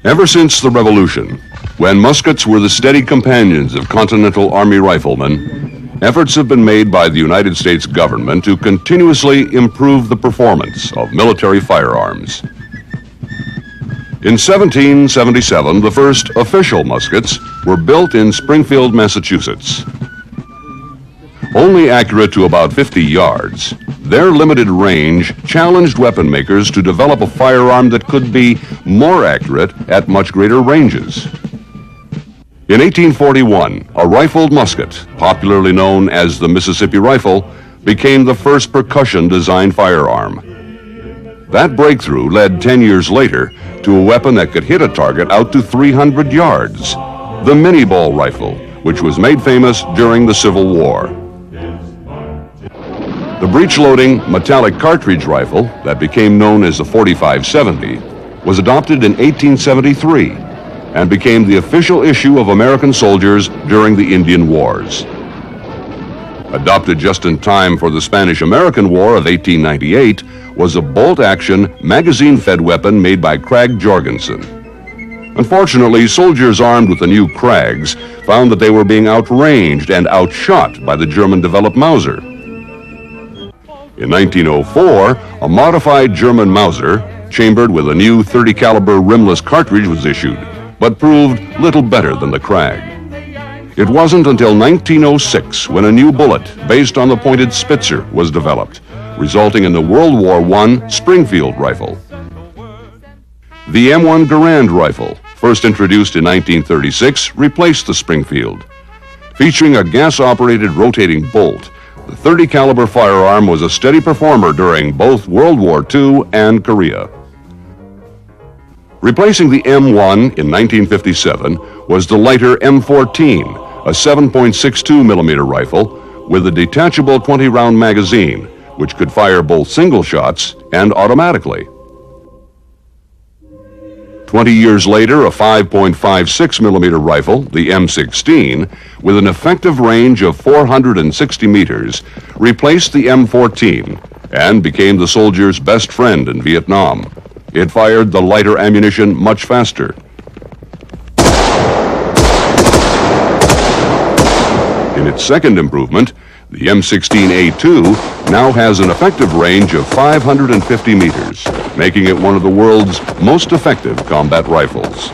Ever since the Revolution, when muskets were the steady companions of Continental Army riflemen, efforts have been made by the United States government to continuously improve the performance of military firearms. In 1777, the first official muskets were built in Springfield, Massachusetts. Only accurate to about 50 yards, their limited range challenged weapon makers to develop a firearm that could be more accurate at much greater ranges. In 1841, a rifled musket, popularly known as the Mississippi rifle, became the first percussion-designed firearm. That breakthrough led 10 years later to a weapon that could hit a target out to 300 yards, the mini-ball rifle, which was made famous during the Civil War. The breech-loading metallic cartridge rifle that became known as the .45-70 was adopted in 1873 and became the official issue of American soldiers during the Indian Wars. Adopted just in time for the Spanish-American War of 1898 was a bolt-action, magazine-fed weapon made by Krag Jorgensen. Unfortunately, soldiers armed with the new Krags found that they were being outranged and outshot by the German-developed Mauser. In 1904, a modified German Mauser, chambered with a new .30 caliber rimless cartridge, was issued, but proved little better than the Krag. It wasn't until 1906 when a new bullet based on the pointed Spitzer was developed, resulting in the World War I Springfield rifle. The M1 Garand rifle, first introduced in 1936, replaced the Springfield. Featuring a gas-operated rotating bolt, the .30 caliber firearm was a steady performer during both World War II and Korea. Replacing the M1 in 1957 was the lighter M14, a 7.62 millimeter rifle with a detachable 20-round magazine, which could fire both single shots and automatically. 20 years later, a 5.56 millimeter rifle, the M16, with an effective range of 460 meters, replaced the M14 and became the soldier's best friend in Vietnam. It fired the lighter ammunition much faster. In its second improvement, the M16A2 now has an effective range of 550 meters, making it one of the world's most effective combat rifles.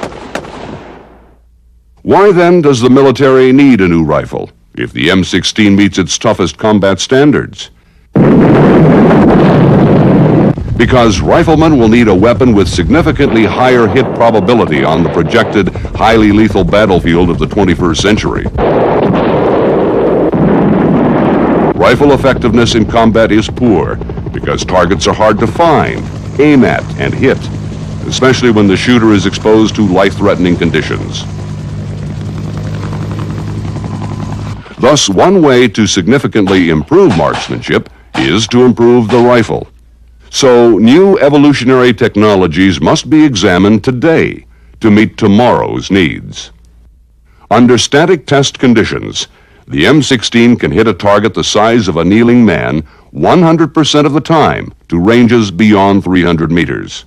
Why then does the military need a new rifle if the M16 meets its toughest combat standards? Because riflemen will need a weapon with significantly higher hit probability on the projected highly lethal battlefield of the 21st century. Rifle effectiveness in combat is poor because targets are hard to find, aim at, and hit, especially when the shooter is exposed to life-threatening conditions. Thus, one way to significantly improve marksmanship is to improve the rifle. So, new evolutionary technologies must be examined today to meet tomorrow's needs. Under static test conditions, the M16 can hit a target the size of a kneeling man 100% of the time to ranges beyond 300 meters.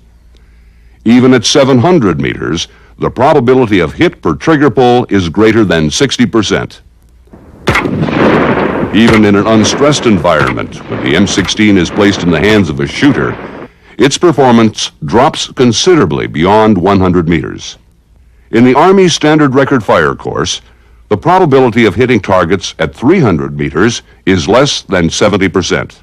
Even at 700 meters, the probability of hit per trigger pull is greater than 60%. Even in an unstressed environment, when the M16 is placed in the hands of a shooter, its performance drops considerably beyond 100 meters. In the Army Standard Record Fire Course, the probability of hitting targets at 300 meters is less than 70%.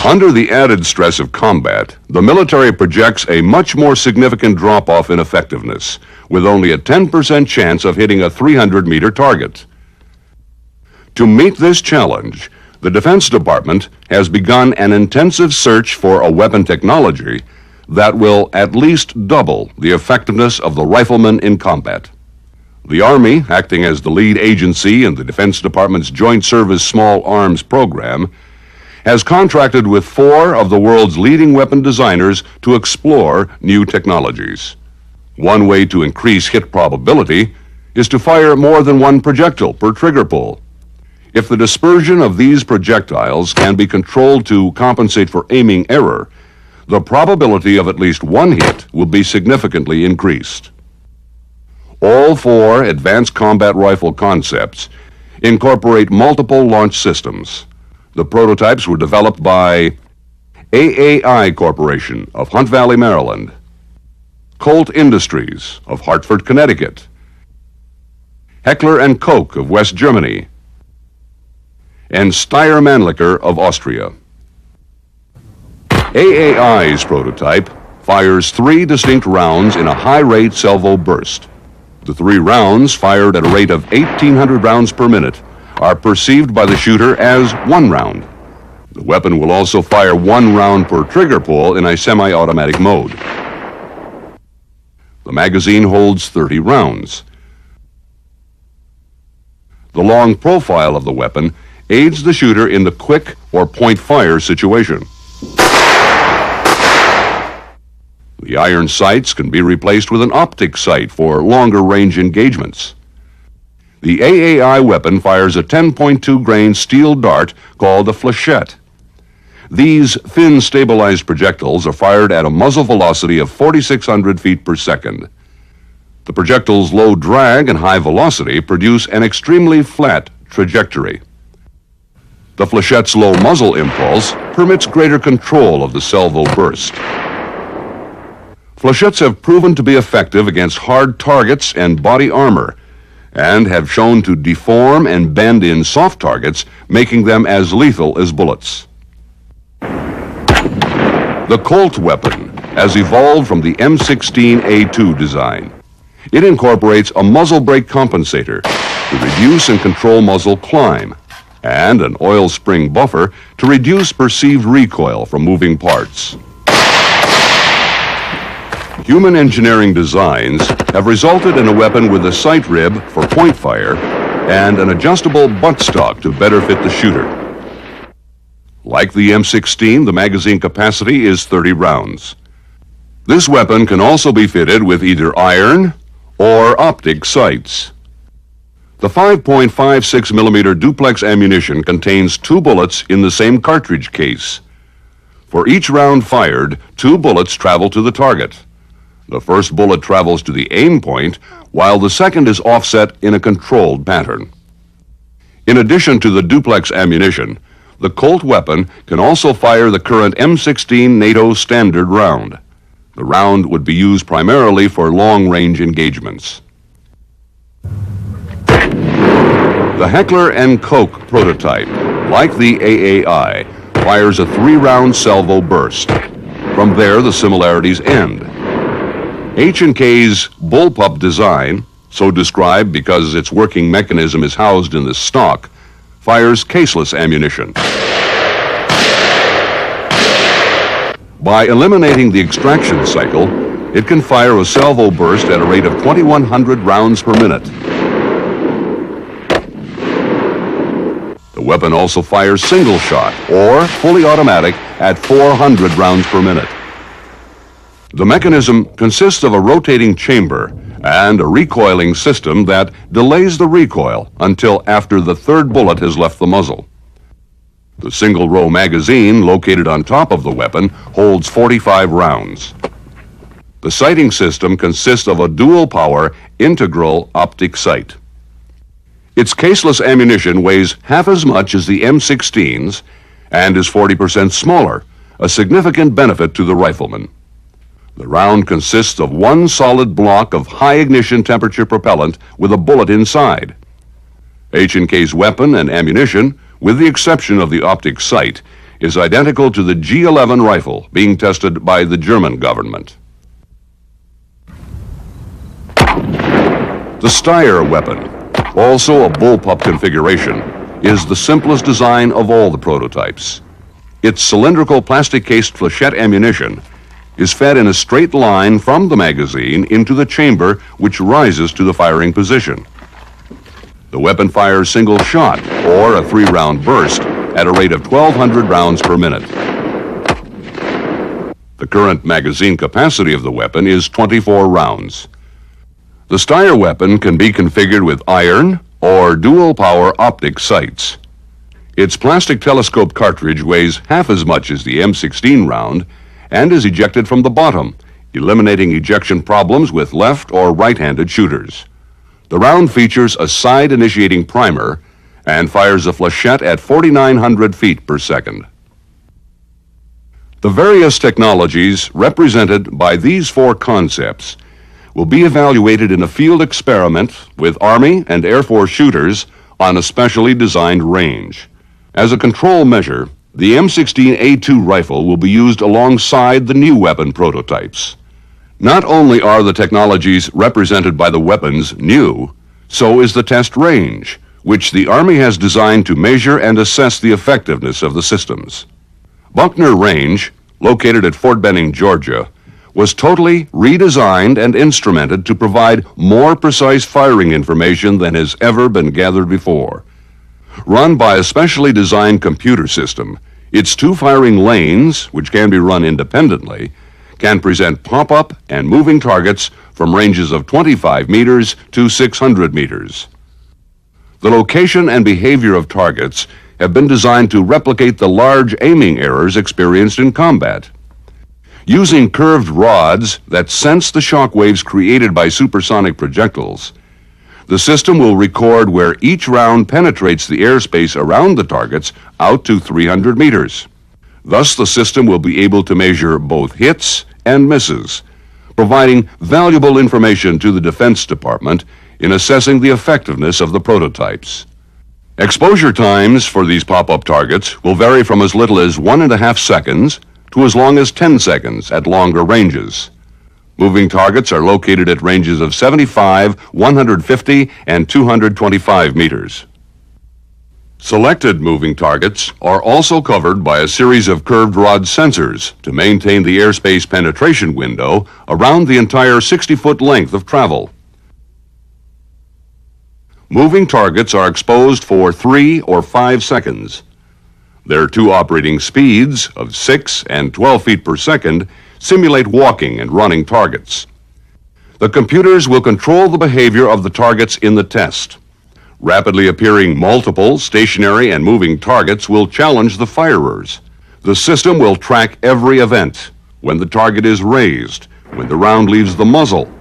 Under the added stress of combat, the military projects a much more significant drop-off in effectiveness, with only a 10% chance of hitting a 300-meter target. To meet this challenge, the Defense Department has begun an intensive search for a weapon technology that will at least double the effectiveness of the rifleman in combat. The Army, acting as the lead agency in the Defense Department's Joint Service Small Arms Program, has contracted with 4 of the world's leading weapon designers to explore new technologies. One way to increase hit probability is to fire more than one projectile per trigger pull. If the dispersion of these projectiles can be controlled to compensate for aiming error, the probability of at least one hit will be significantly increased. All four advanced combat rifle concepts incorporate multiple launch systems. The prototypes were developed by AAI Corporation of Hunt Valley, Maryland, Colt Industries of Hartford, Connecticut, Heckler & Koch of West Germany, and Steyr-Mannlicher of Austria. AAI's prototype fires 3 distinct rounds in a high-rate salvo burst. The 3 rounds, fired at a rate of 1,800 rounds per minute, are perceived by the shooter as 1 round. The weapon will also fire 1 round per trigger pull in a semi-automatic mode. The magazine holds 30 rounds. The long profile of the weapon aids the shooter in the quick or point-fire situation. The iron sights can be replaced with an optic sight for longer-range engagements. The AAI weapon fires a 10.2 grain steel dart called a flechette. These fin-stabilized projectiles are fired at a muzzle velocity of 4,600 feet per second. The projectile's low drag and high velocity produce an extremely flat trajectory. The flechette's low muzzle impulse permits greater control of the salvo burst. Flechettes have proven to be effective against hard targets and body armor, and have shown to deform and bend in soft targets, making them as lethal as bullets. The Colt weapon has evolved from the M16A2 design. It incorporates a muzzle brake compensator to reduce and control muzzle climb, and an oil spring buffer to reduce perceived recoil from moving parts. Human engineering designs have resulted in a weapon with a sight rib for point fire and an adjustable buttstock to better fit the shooter. Like the M16, the magazine capacity is 30 rounds. This weapon can also be fitted with either iron or optic sights. The 5.56 millimeter duplex ammunition contains 2 bullets in the same cartridge case. For each round fired, 2 bullets travel to the target. The first bullet travels to the aim point, while the second is offset in a controlled pattern. In addition to the duplex ammunition, the Colt weapon can also fire the current M16 NATO standard round. The round would be used primarily for long-range engagements. The Heckler & Koch prototype, like the AAI, fires a 3-round salvo burst. From there, the similarities end. H&K's bullpup design, so described because its working mechanism is housed in the stock, fires caseless ammunition. By eliminating the extraction cycle, it can fire a salvo burst at a rate of 2,100 rounds per minute. The weapon also fires single shot or fully automatic at 400 rounds per minute. The mechanism consists of a rotating chamber and a recoiling system that delays the recoil until after the 3rd bullet has left the muzzle. The single-row magazine located on top of the weapon holds 45 rounds. The sighting system consists of a dual-power integral optic sight. Its caseless ammunition weighs half as much as the M16's and is 40% smaller, a significant benefit to the rifleman. The round consists of 1 solid block of high ignition temperature propellant with a bullet inside. H&K's weapon and ammunition, with the exception of the optic sight, is identical to the G11 rifle being tested by the German government. The Steyr weapon, also a bullpup configuration, is the simplest design of all the prototypes. Its cylindrical plastic-cased flechette ammunition is fed in a straight line from the magazine into the chamber, which rises to the firing position. The weapon fires single shot, or a 3-round burst, at a rate of 1,200 rounds per minute. The current magazine capacity of the weapon is 24 rounds. The Steyr weapon can be configured with iron or dual-power optic sights. Its plastic telescope cartridge weighs half as much as the M16 round and is ejected from the bottom, eliminating ejection problems with left or right-handed shooters. The round features a side-initiating primer and fires a flechette at 4,900 feet per second. The various technologies represented by these four concepts will be evaluated in a field experiment with Army and Air Force shooters on a specially designed range. As a control measure, the M16A2 rifle will be used alongside the new weapon prototypes. Not only are the technologies represented by the weapons new, so is the test range, which the Army has designed to measure and assess the effectiveness of the systems. Buckner Range, located at Fort Benning, Georgia, was totally redesigned and instrumented to provide more precise firing information than has ever been gathered before. Run by a specially designed computer system, its two firing lanes, which can be run independently, can present pop-up and moving targets from ranges of 25 meters to 600 meters. The location and behavior of targets have been designed to replicate the large aiming errors experienced in combat. Using curved rods that sense the shock waves created by supersonic projectiles, the system will record where each round penetrates the airspace around the targets out to 300 meters. Thus, the system will be able to measure both hits and misses, providing valuable information to the Defense Department in assessing the effectiveness of the prototypes. Exposure times for these pop-up targets will vary from as little as 1.5 seconds to as long as 10 seconds at longer ranges. Moving targets are located at ranges of 75, 150, and 225 meters. Selected moving targets are also covered by a series of curved rod sensors to maintain the airspace penetration window around the entire 60-foot length of travel. Moving targets are exposed for 3 or 5 seconds. Their two operating speeds of 6 and 12 feet per second simulate walking and running targets. The computers will control the behavior of the targets in the test. Rapidly appearing multiple stationary and moving targets will challenge the firers. The system will track every event: when the target is raised, when the round leaves the muzzle,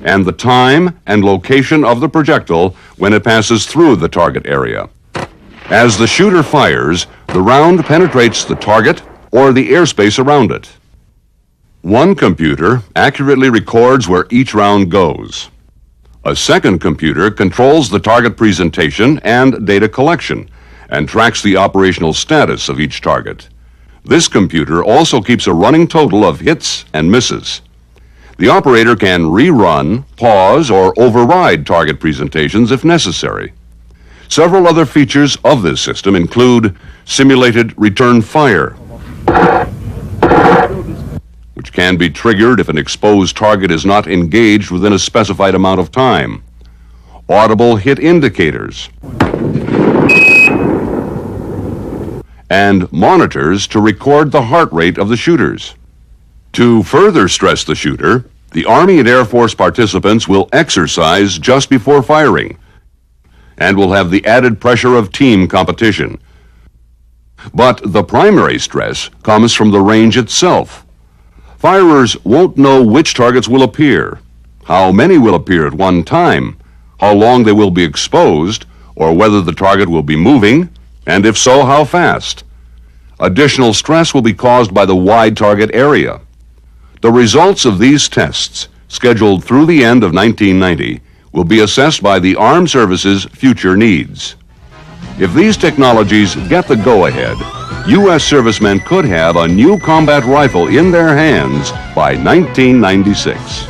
and the time and location of the projectile when it passes through the target area. As the shooter fires, the round penetrates the target or the airspace around it. One computer accurately records where each round goes. A second computer controls the target presentation and data collection and tracks the operational status of each target. This computer also keeps a running total of hits and misses. The operator can rerun, pause, or override target presentations if necessary. Several other features of this system include simulated return fire, which can be triggered if an exposed target is not engaged within a specified amount of time, audible hit indicators, and monitors to record the heart rate of the shooters. To further stress the shooter, the Army and Air Force participants will exercise just before firing and will have the added pressure of team competition. But the primary stress comes from the range itself. Firers won't know which targets will appear, how many will appear at one time, how long they will be exposed, or whether the target will be moving, and if so, how fast. Additional stress will be caused by the wide target area. The results of these tests, scheduled through the end of 1990, will be assessed by the Armed Services' future needs. If these technologies get the go-ahead, U.S. servicemen could have a new combat rifle in their hands by 1996.